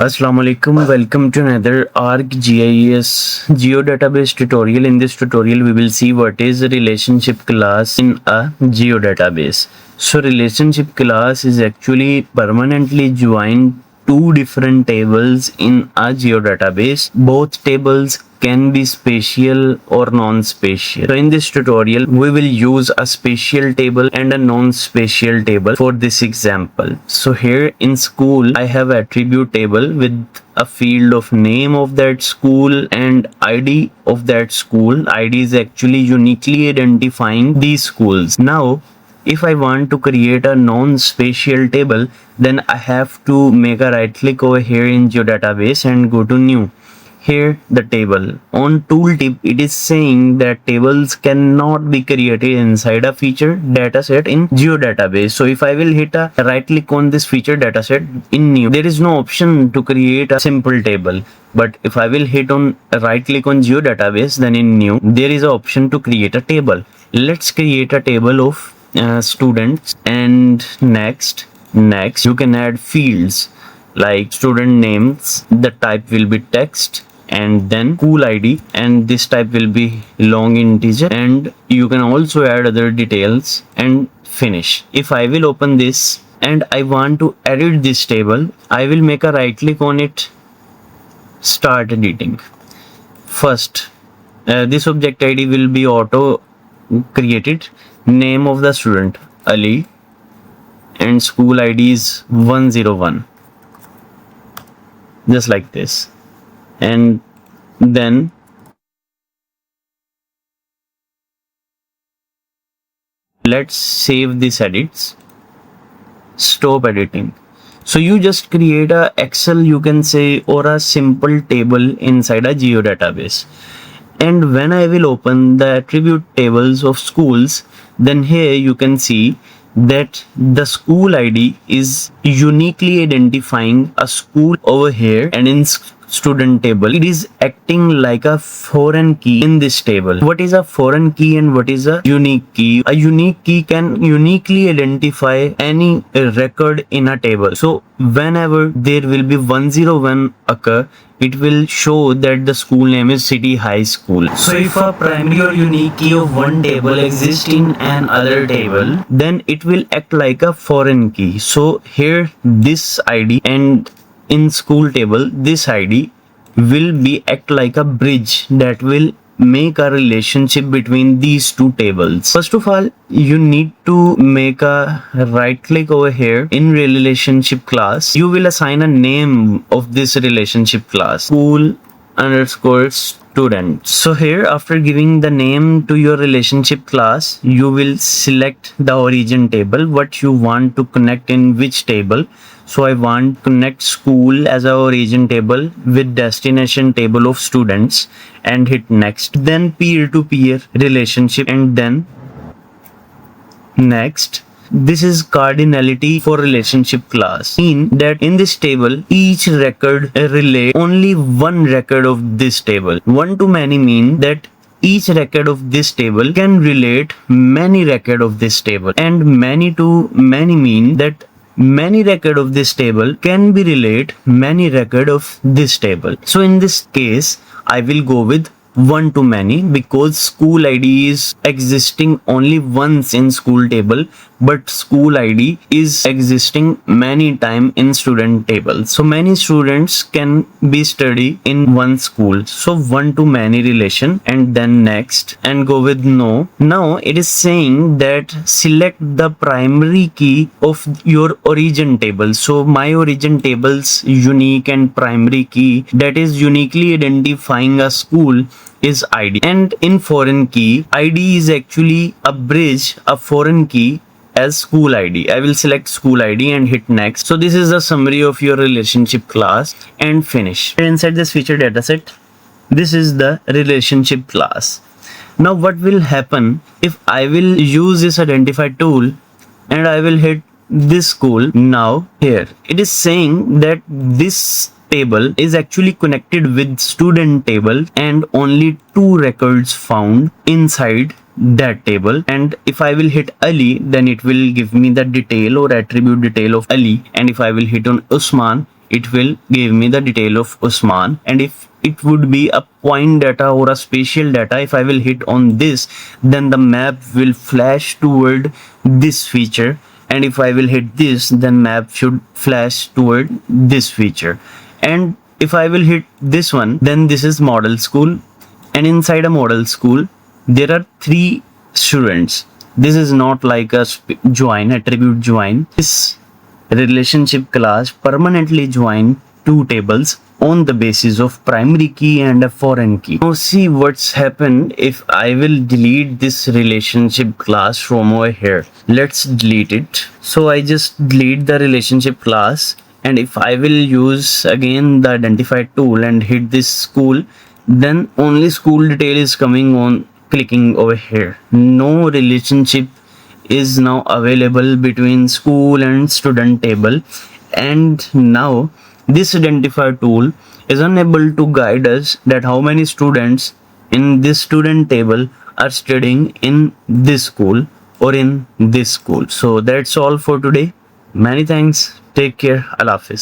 Assalamu alaikum. Welcome to another ArcGIS Geodatabase tutorial. In this tutorial, we will see what is a relationship class in a geodatabase. So, relationship class is actually permanently joined two different tables in a geodatabase. Both tables can be spatial or non-spatial. So in this tutorial, we will use a spatial table and a non-spatial table for this example. So here in school, I have attribute table with a field of name of that school and ID of that school. ID is actually uniquely identifying these schools. Now, if I want to create a non-spatial table, then I have to make a right click over here in geodatabase and go to new. Here the table. On tooltip, it is saying that tables cannot be created inside a feature dataset in geodatabase. So if I will hit a right click on this feature dataset in new, there is no option to create a simple table. But if I will hit on a right click on geodatabase, then in new, there is an option to create a table. Let's create a table of students, and next you can add fields like student names. The type will be text, and then school ID, and this type will be long integer, and you can also add other details and finish. If I will open this and I want to edit this table, I will make a right click on it, start editing. First, this object ID will be auto created. Name of the student Ali, and school ID is 101, just like this. And then let's save these edits, stop editing. So you just create a Excel, you can say, or a simple table inside a geodatabase. And when I will open the attribute tables of schools, then here you can see that the school ID is uniquely identifying a school over here, and in student table it is acting like a foreign key in this table. What is a foreign key and what is a unique key? A unique key can uniquely identify any record in a table. So whenever there will be 101 occur, it will show that the school name is City High School. So if a primary or unique key of one table exists in an other table, then it will act like a foreign key. So here this ID, and in school table this ID will be act like a bridge that will make a relationship between these two tables. First of all, you need to make a right click over here in relationship class. You will assign a name of this relationship class, school underscore student. So here, after giving the name to your relationship class, you will select the origin table, what you want to connect in which table. So I want to connect school as our origin table with destination table of students, and hit next. Then peer-to-peer relationship, and then next. This is cardinality for relationship class. Mean that in this table, each record relate only one record of this table. One to many mean that each record of this table can relate many record of this table, and many to many mean that many record of this table can be relate many record of this table. So in this case, I will go with one to many, because school ID is existing only once in school table, but school ID is existing many time in student table. So many students can be study in one school. So one to many relation, and then next, and go with no. Now it is saying that select the primary key of your origin table. So my origin table's unique and primary key that is uniquely identifying a school is ID. And in foreign key, ID is actually a bridge, a foreign key as school ID. I will select school ID and hit next. So this is a summary of your relationship class, and finish. Inside this feature dataset, this is the relationship class. Now what will happen if I will use this identify tool and I will hit this school? Now here it is saying that this table is actually connected with student table, and only two records found inside that table. And if I will hit Ali, then it will give me the detail or attribute detail of Ali, and if I will hit on Usman, it will give me the detail of Usman. And if it would be a point data or a spatial data, if I will hit on this, then the map will flash toward this feature, and if I will hit this, then map should flash toward this feature. And if I will hit this one, then this is model school, and inside a model school there are 3 students. This is not like a join, attribute join. This relationship class permanently join 2 tables on the basis of primary key and a foreign key. Now see what's happened if I will delete this relationship class from over here. Let's delete it. So I just delete the relationship class, and if I will use again the identify tool and hit this school, then only school detail is coming on clicking over here. No relationship is now available between school and student table, and now this identifier tool is unable to guide us that how many students in this student table are studying in this school or in this school. So that's all for today. Many thanks. Take care. Allah Hafiz.